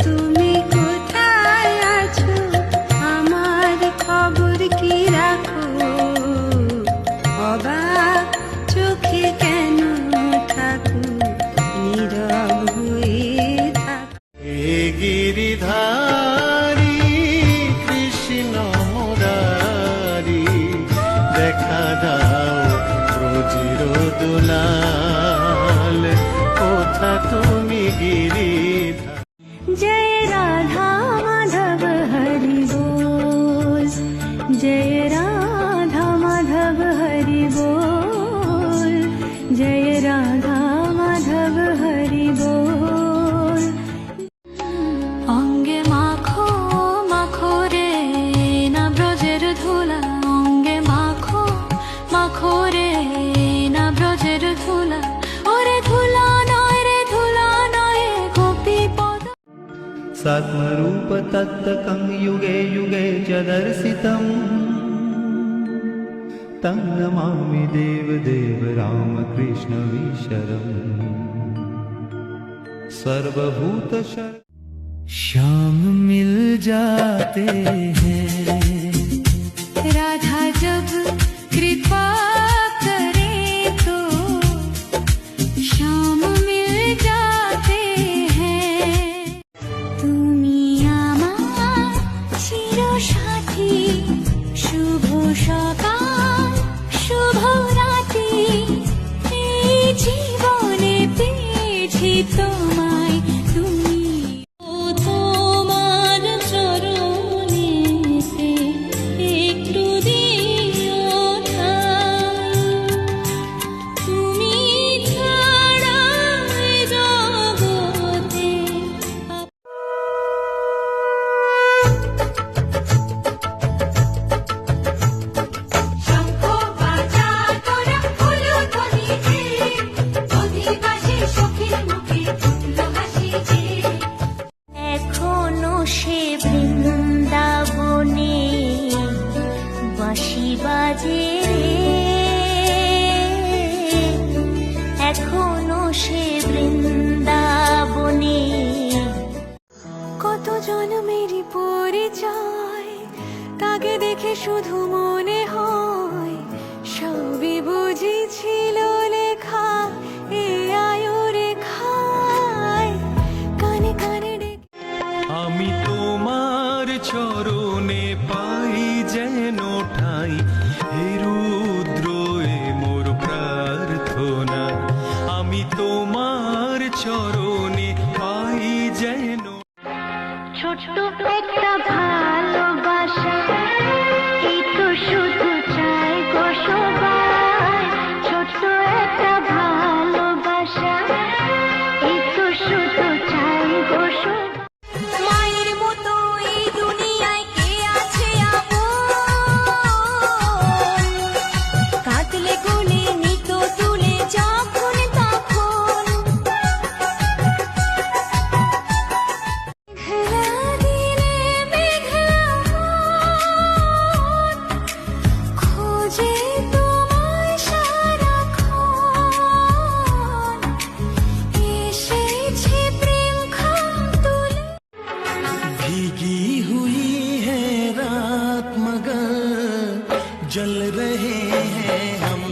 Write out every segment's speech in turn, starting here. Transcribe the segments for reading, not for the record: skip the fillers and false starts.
তুমি কোথায় আছো, আমার খবর কি রাখো, অবাক চোখে কেন থাকো, নীরব হয়ে থাকো। হে গিরিধারী কৃষ্ণ মুরারি, দেখা দাও ব্রজের দুলাল, কোথা তুমি গিরিধারী। जय राधा माधव हरि बोल, जय राधा माधव हरि बोल, जय राधा माधव हरि बोल। অঙ্গে মাখো মাখো রে না ব্রজের ধুলা, অঙ্গে মাখো মাখো রে না ব্রজের ধুলা, ওরে ধুলা নয় রে ধুলা নয় গোপী পদ। सात्मरूप तत्तकं युगे युगे च दर्शितम्, तं नमामि देवदेव रामकृष्णवीशरम्। सर्वभूतशर श्याम मिल जाते हैं, राधा जब कृपा करे तो श्याम मिल जाते हैं। তুমি আমার চিরসাথী, শুভ সকাল শুভ রাতি, এই জীবনে পেয়েছি তোমায়, তুমি ও তোমার চরণেতে একটু দিও ঠাঁই, তুমি ছাড়া এ জগতে শঙ্খ বাজা তোরা হলো ধ্বনি যে, অধিবাসী সখীর মুখে ফুটলো হাসি যে। এখনো সে বৃন্দাবনে বাঁশি বাজে রে, এখনো সে বৃন্দাবনে। কত জন্মেরই পরিচয়, তাকে দেখে শুধু মনে হয় সবই বুঝি ছিল লেখা এ আয়ু রেখায়, কানে কানে ডেকে। আমি তোমার চরণে পাই যেন ঠাই, হে রুদ্র এ মোর প্রার্থনা, আমি তোমার চরণে পাই যেন। ছোট্ট একটা ভালোবাসা, এই তো শুধু চাই গো সবাই, ছোট্ট একটা ভালোবাসা, এই তো শুধু চাই গো সবাই। মায়ের মতো এই দুনিয়ায় কে আছে আপন, কাঁদলে কোলে নিত তুলে যখন তখন। মেঘলা দিনে মেঘলা মন খোঁজে তোমায় সারাক্ষণ, এসেছে প্রেম খাম তুলে। भीगी हुई है रात मगर जल रहे हैं हम,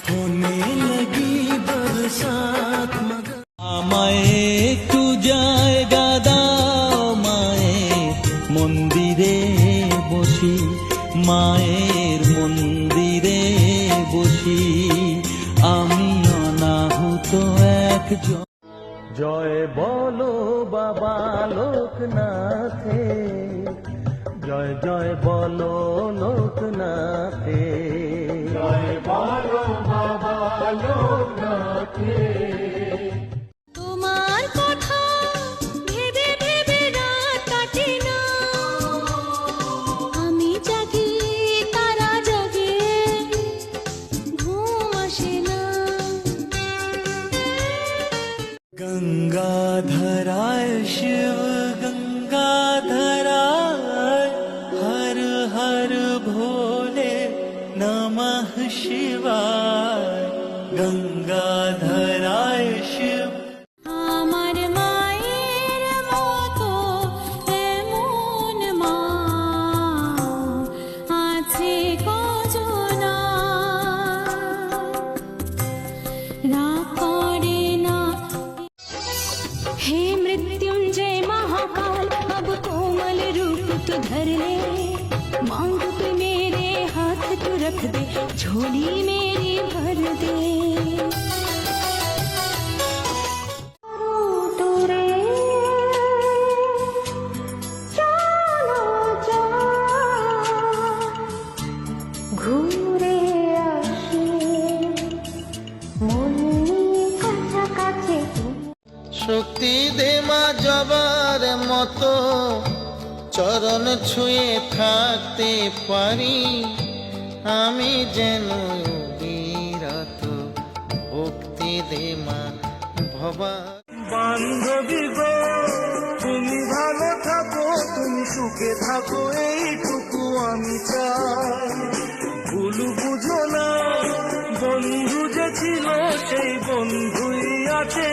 होने लगी बरसात मगर। আমায় একটু জায়গা দাও, মায়ের মন্দিরে বসি, মায়ের মন্দিরে বসি, আমি অনাহুত একজন। জয় বলো বাবা লোকনাথে, জয় জয় বলো লোকনাথে, জয় বলো বাবা লোকনাথে। তোমার কথা ভেবে ভেবে রাত কাটে না, আমি জাগি তারা জাগে, ঘুম আসে না। गंगाधराय शिव गंगाधराय, हर हर भोले नमः शिवाय, गंगाधराय शिव तू धर ले, मांग पे मेरे हाथ तू रख दे, झोली मेरी भर दे। ঘুরে আসে মন কাছাকাছি। শক্তি দে মা জবার মতো চরণ ছুঁয়ে থাকতে পারি, আমি যেন বিরত। ভক্তি দে মা ভবা। বান্ধবী গো তুমি ভালো থাকো, তুমি সুখে থাকো, এইটুকু আমি চাই। ভুল বুঝো না, বন্ধু যে ছিল সেই বন্ধুই আছে।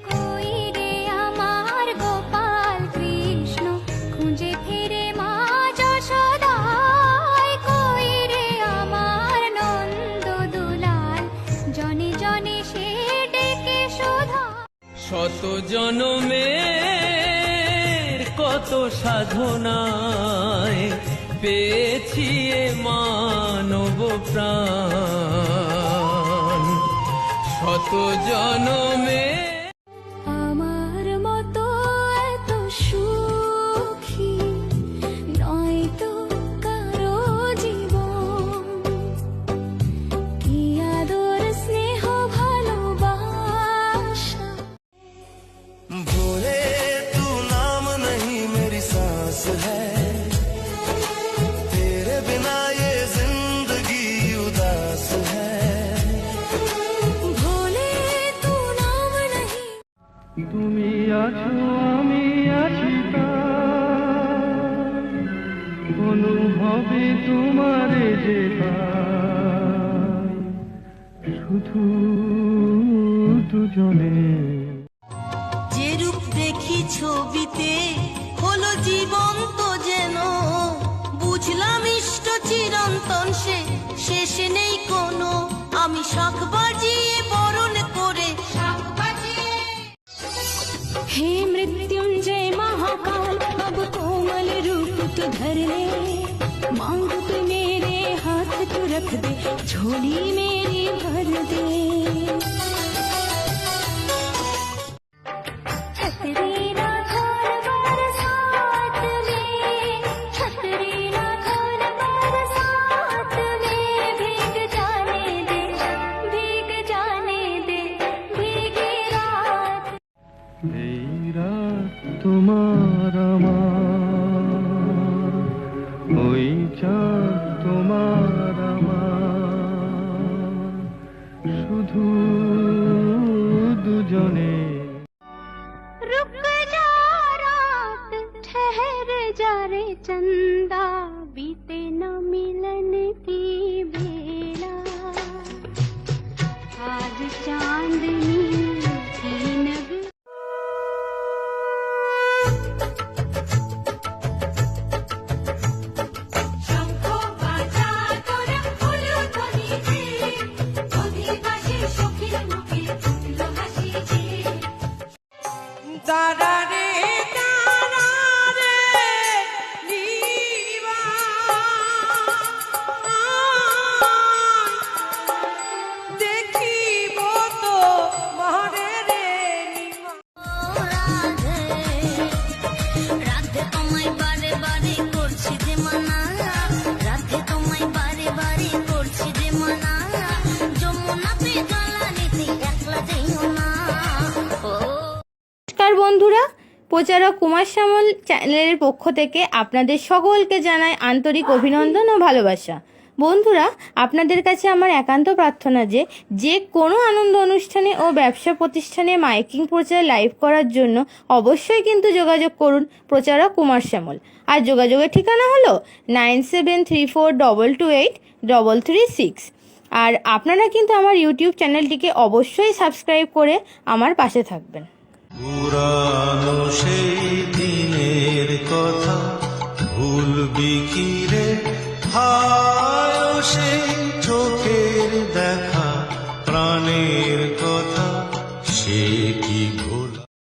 কই রে আমার গোপাল কৃষ্ণ, খুঁজে ফিরে মা যশোদায়। কই রে আমার নন্দ দুলাল, জনে জনে সে ডেকে শোধা। শত জনমের কত সাধনায় পেয়েছি এ মানব প্রাণ। শত জনমে আমার মতো এত সুখী নয় তো কারো জীবন, কি আদর স্নেহ ভালোবাসা। भोले तू नाम नहीं मेरी सांस है, तेरे बिना ये जिंदगी उदास है। ভোলে তু নাম নাহি। তুমি আছো আমি আছি তাই, অনুভবে তোমারে যে পাই, শুধু দুজনে। যে রূপ দেখি ছবিতে হলো জীবন্ত যেন, বুঝলাম ইষ্ট চিরন্তন সে, শেষ নেই কোনো। আমি শাখ বাজিয়ে বরণ করে, শাখ বাজিয়ে। हे मृत्युंजय महाकाल, अब कोमल रूप तू धर ले, मांग पे मेरे हाथ तू रख दे, झोली मेरी भर दे। छतरी ना खोल बरसात में, छतरी ना खोल बरसात में, भीग जाने दे, भीग जाने दे, भीगी रात। এই রাত তোমার আমার, ওই চাঁদ তোমার আমার, শুধু দুজনে। रुक जा रात, ठहर जा रे चंदा, बीते न मिलन की बेला। आज चांदनी की नग। शंखो बाजा तोरा फूलो ध्वनि दे, অধিবাসী সখীর মুখে ফুটলো হাসি যে। তারা রে তারা রে নিবা, দেখিব তো মহরে রে নিবা। রাধে তোমায় বারে বারে করছি যে মানা, রাধে তোমায় বারে বারে করছি যে মানা, যমুনা পে জলা নিতে একলা যাইও না। নমস্কার বন্ধুরা, প্রচারক কুমার শ্যামল চ্যানেলের পক্ষ থেকে আপনাদের সকলকে জানাই আন্তরিক অভিনন্দন ও ভালোবাসা। বন্ধুরা, আপনাদের কাছে আমার একান্ত প্রার্থনা যে কোনো আনন্দ অনুষ্ঠানে ও ব্যবসা প্রতিষ্ঠানে মাইকিং প্রচার লাইভ করার জন্য অবশ্যই কিন্তু যোগাযোগ করুন প্রচারক কুমার শ্যামল। আর যোগাযোগের ঠিকানা হলো 9734228336। আর আপনারা কিন্তু আমার ইউটিউব চ্যানেলটিকে অবশ্যই সাবস্ক্রাইব করে আমার পাশে থাকবেন। পুরানো সেই দিনের কথা ভুলবি কি রে, হায় সেই চোখের দেখা প্রাণের